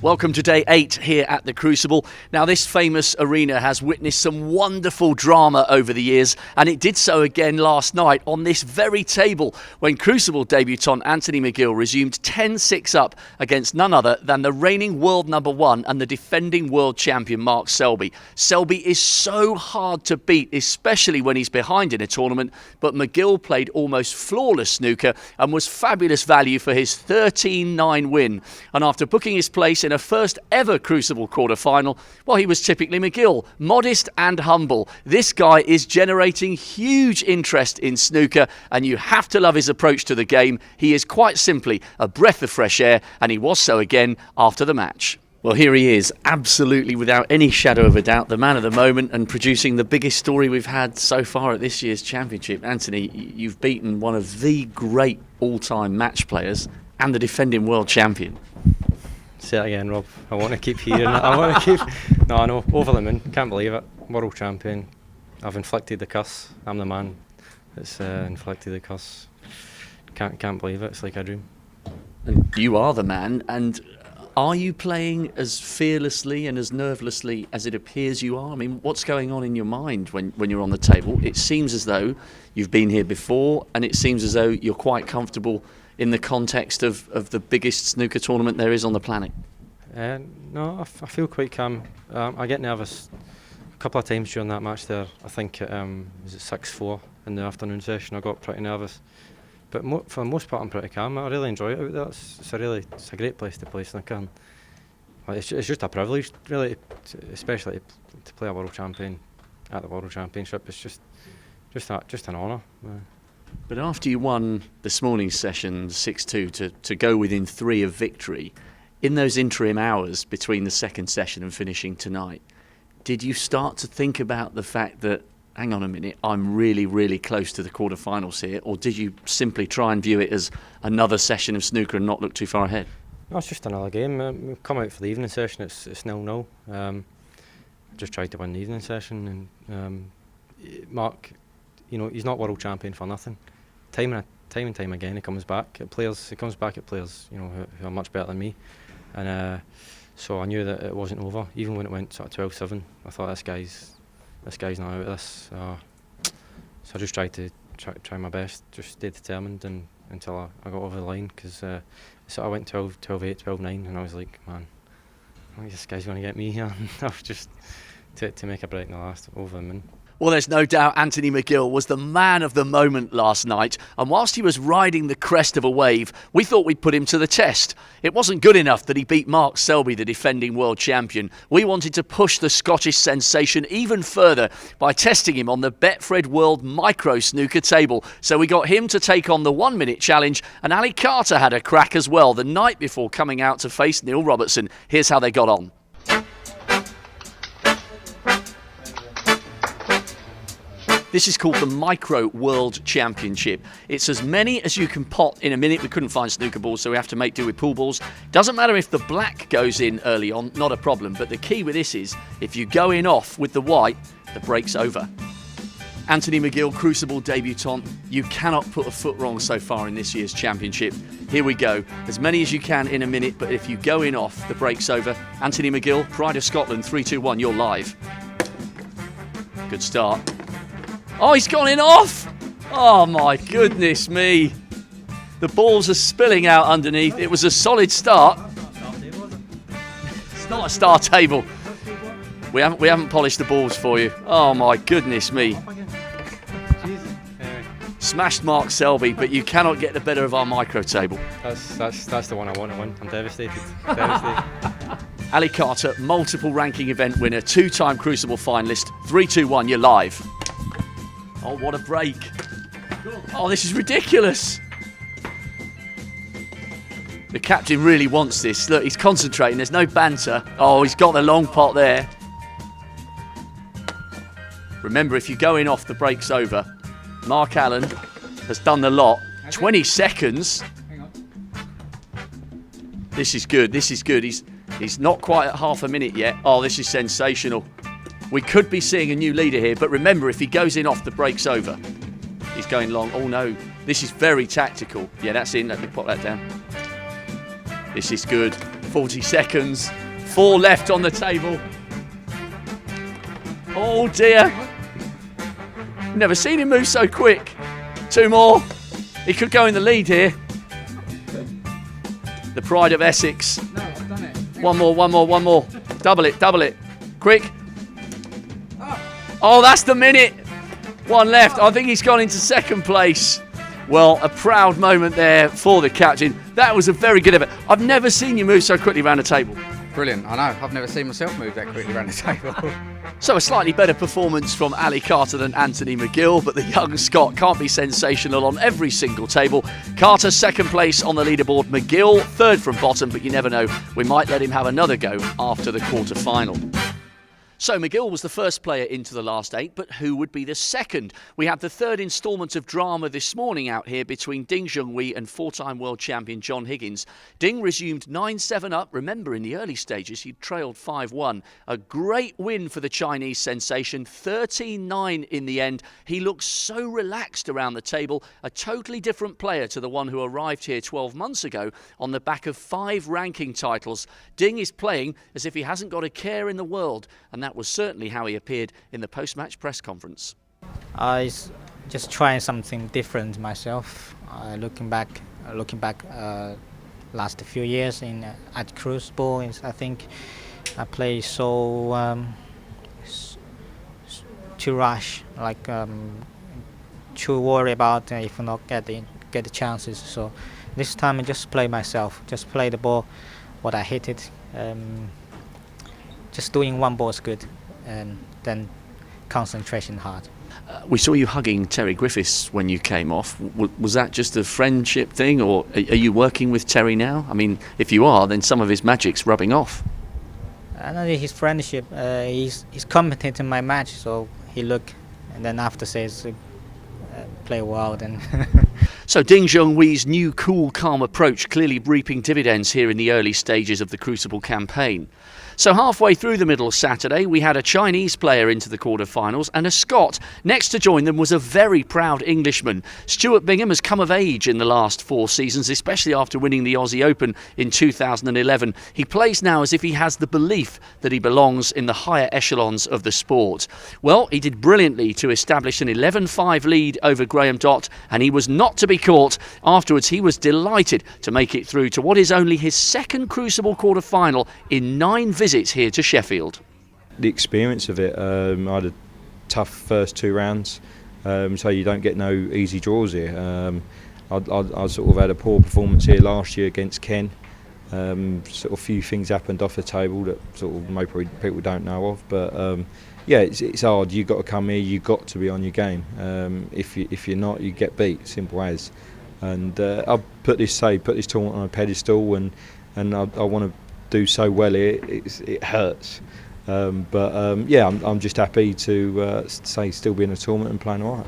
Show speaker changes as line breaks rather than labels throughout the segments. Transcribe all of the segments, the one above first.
Welcome to day 8 here at the Crucible. Now, this famous arena has witnessed some wonderful drama over the years, and it did so again last night on this very table when Crucible debutant Anthony McGill resumed 10-6 up against none other than the reigning world number 1 and the defending world champion Mark Selby. Selby is so hard to beat, especially when he's behind in a tournament, but McGill played almost flawless snooker and was fabulous value for his 13-9 win. And after booking his place in a first ever Crucible quarter-final, well, he was typically McGill, modest and humble. This guy is generating huge interest in snooker, and you have to love his approach to the game. He is quite simply a breath of fresh air, and he was so again after the match. Well, here he is, absolutely without any shadow of a doubt, the man of the moment and producing the biggest story we've had so far at this year's championship. Anthony, you've beaten one of the great all-time match players and the defending world champion.
Say it again, Rob. I want to keep hearing it. No, I know. Over the moon. Can't believe it. World champion. I've inflicted the curse. I'm the man that's inflicted the curse. Can't believe it. It's like a dream.
And you are the man. And are you playing as fearlessly and as nervelessly as it appears you are? I mean, what's going on in your mind when you're on the table? It seems as though you've been here before, and it seems as though you're quite comfortable in the context of the biggest snooker tournament there is on the planet.
No, I feel quite calm. I get nervous a couple of times during that match there. I think it was it 6-4 in the afternoon session. I got pretty nervous, but for the most part I'm pretty calm. I really enjoy it out there. It's a great place to play snooker. And it's just a privilege, really, especially to play a world champion at the World Championship. It's just an honour.
But after you won this morning's session 6-2 to go within 3 of victory, in those interim hours between the second session and finishing tonight, did you start to think about the fact that, hang on a minute, I'm really, really close to the quarterfinals here, or did you simply try and view it as another session of snooker and not look too far ahead?
No, it's just another game. We've come out for the evening session, it's 0-0. Just tried to win the evening session, and Mark, you know, he's not world champion for nothing. Time and time again, he comes back at players. You know, who are much better than me, and so I knew that it wasn't over. Even when it went sort of 12-7, I thought this guy's not out of this. So I just tried to try my best, just stay determined, and until I got over the line, because so I went 12-8, 12-9, and I was like, man, I think this guy's going to get me here. I was just to make a break in the last over the moon.
Well, there's no doubt Anthony McGill was the man of the moment last night, and whilst he was riding the crest of a wave, we thought we'd put him to the test. It wasn't good enough that he beat Mark Selby, the defending world champion. We wanted to push the Scottish sensation even further by testing him on the Betfred World Micro Snooker table. So we got him to take on the 1-minute challenge, and Ali Carter had a crack as well the night before coming out to face Neil Robertson. Here's how they got on. This is called the Micro World Championship. It's as many as you can pot in a minute. We couldn't find snooker balls, so we have to make do with pool balls. Doesn't matter if the black goes in early on, not a problem. But the key with this is, if you go in off with the white, the break's over. Anthony McGill, Crucible debutant. You cannot put a foot wrong so far in this year's championship. Here we go. As many as you can in a minute, but if you go in off, the break's over. Anthony McGill, Pride of Scotland, 3-2-1, you're live. Good start. Oh, he's gone in off! Oh my goodness me. The balls are spilling out underneath. It was a solid start. It's not a star table. We haven't polished the balls for you. Oh my goodness me. Smashed Mark Selby, but you cannot get the better of our micro table.
That's the one I want to win. I'm devastated.
Ali Carter, multiple ranking event winner, 2-time Crucible finalist, 3-2-1, you're live. Oh, what a break. Oh, this is ridiculous. The captain really wants this. Look, he's concentrating. There's no banter. Oh, he's got the long pot there. Remember, if you go in off, the break's over. Mark Allen has done the lot. 20 seconds. This is good. This is good. He's not quite at half a minute yet. Oh, this is sensational. We could be seeing a new leader here, but remember, if he goes in off, the break's over. He's going long. Oh no, this is very tactical. Yeah, that's in. Let me pop that down. This is good. 40 seconds. 4 left on the table. Oh dear. Never seen him move so quick. 2 more. He could go in the lead here. The pride of Essex.
No, I've done it.
1 more, 1 more, 1 more. Double it. Quick. Oh, that's the minute. 1 left. I think he's gone into second place. Well, a proud moment there for the captain. That was a very good effort. I've never seen you move so quickly around the table.
Brilliant, I know. I've never seen myself move that quickly around the table.
So a slightly better performance from Ali Carter than Anthony McGill, but the young Scot can't be sensational on every single table. Carter second place on the leaderboard, McGill third from bottom, but you never know, we might let him have another go after the quarter-final. So McGill was the first player into the last 8, but who would be the second? We had the third instalment of drama this morning out here between Ding Junhui and 4-time world champion John Higgins. Ding resumed 9-7 up. Remember, in the early stages, he trailed 5-1. A great win for the Chinese sensation, 13-9 in the end. He looks so relaxed around the table, a totally different player to the one who arrived here 12 months ago on the back of 5 ranking titles. Ding is playing as if he hasn't got a care in the world, and that was certainly how he appeared in the post-match press conference.
I just trying something different myself. Looking back, last few years at Crucible, I think I play so too rush, too worry about if not get the chances. So this time I just play myself, just play the ball, what I hit it. Just doing one ball is good, and then concentration hard.
We saw you hugging Terry Griffiths when you came off. Was that just a friendship thing, or are you working with Terry now? I mean, if you are, then some of his magic's rubbing off.
I know his friendship. He's competent in my match, so he look, and then after says, play well. Then.
So Ding Junhui's new cool, calm approach clearly reaping dividends here in the early stages of the Crucible campaign. So halfway through the middle of Saturday, we had a Chinese player into the quarter-finals and a Scot. Next to join them was a very proud Englishman. Stuart Bingham has come of age in the last 4 seasons, especially after winning the Aussie Open in 2011. He plays now as if he has the belief that he belongs in the higher echelons of the sport. Well, he did brilliantly to establish an 11-5 lead over Graham Dott, and he was not to be caught. Afterwards, he was delighted to make it through to what is only his second Crucible quarter-final in 9 visits here to Sheffield.
The experience of it, I had a tough first 2 rounds, so you don't get no easy draws here. I sort of had a poor performance here last year against Ken. Sort of few things happened off the table that sort of maybe people don't know of, but yeah, it's hard. You've got to come here, you've got to be on your game. If you're not, you get beat, simple as. And I've put this tournament on a pedestal, and I want to do so well here. It hurts, but yeah, I'm just happy to still be in a tournament and playing all right.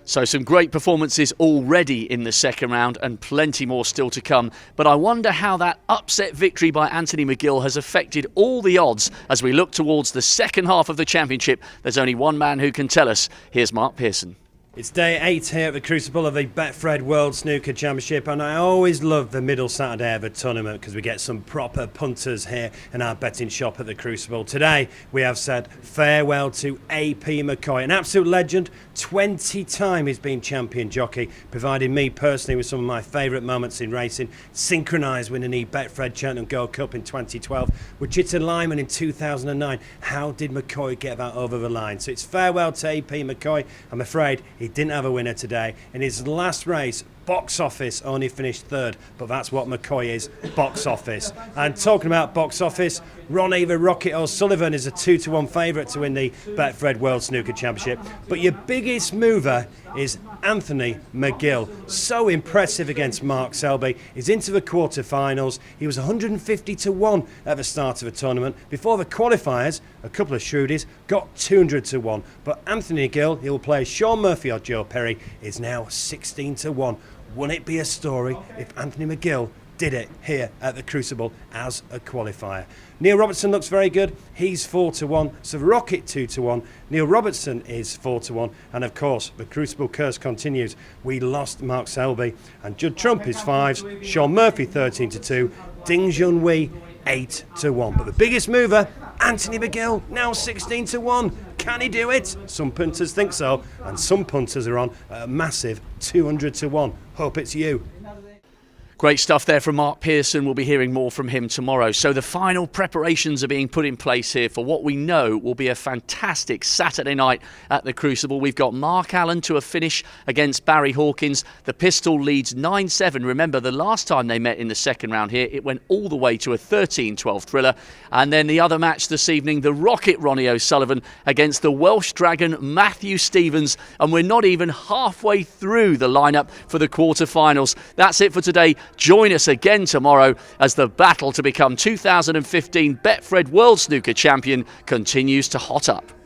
So some great performances already in the second round and plenty more still to come. But I wonder how that upset victory by Anthony McGill has affected all the odds as we look towards the second half of the championship. There's only one man who can tell us. Here's Mark Pearson.
It's day 8 here at the Crucible of the Betfred World Snooker Championship, and I always love the middle Saturday of a tournament because we get some proper punters here in our betting shop at the Crucible. Today we have said farewell to AP McCoy, an absolute legend. 20 times he's been champion jockey, providing me personally with some of my favourite moments in racing. Synchronised winning the Betfred Cheltenham Gold Cup in 2012 with Chitta Lyman in 2009. How did McCoy get that over the line? So it's farewell to AP McCoy. I'm afraid he didn't have a winner today. In his last race, box office, only finished 3rd, but that's what McCoy is, box office. And talking about box office, Ronnie the Rocket O'Sullivan is a 2-1 favourite to win the Betfred World Snooker Championship. But your biggest mover is Anthony McGill. So impressive against Mark Selby. He's into the quarter-finals. He was 150-1 at the start of the tournament. Before the qualifiers, a couple of shrewdies got 200-1. But Anthony McGill, he'll play Sean Murphy or Joe Perry, is now 16-1. Wouldn't it be a story if Anthony McGill did it here at the Crucible as a qualifier. Neil Robertson looks very good. He's 4-1. So Rocket 2-1. Neil Robertson is 4-1. And of course, the Crucible curse continues. We lost Mark Selby. And Judd Trump is 5s. Sean Murphy 13-2. Ding Junhui 8-1. But the biggest mover, Anthony McGill, now 16-1. Can he do it? Some punters think so. And some punters are on a massive 200-1. Hope it's you.
Great stuff there from Mark Pearson. We'll be hearing more from him tomorrow. So the final preparations are being put in place here for what we know will be a fantastic Saturday night at the Crucible. We've got Mark Allen to a finish against Barry Hawkins. The Pistol leads 9-7. Remember, the last time they met in the second round here, it went all the way to a 13-12 thriller. And then the other match this evening, the Rocket Ronnie O'Sullivan against the Welsh Dragon Matthew Stevens. And we're not even halfway through the lineup for the quarterfinals. That's it for today. Join us again tomorrow as the battle to become 2015 Betfred World Snooker Champion continues to hot up.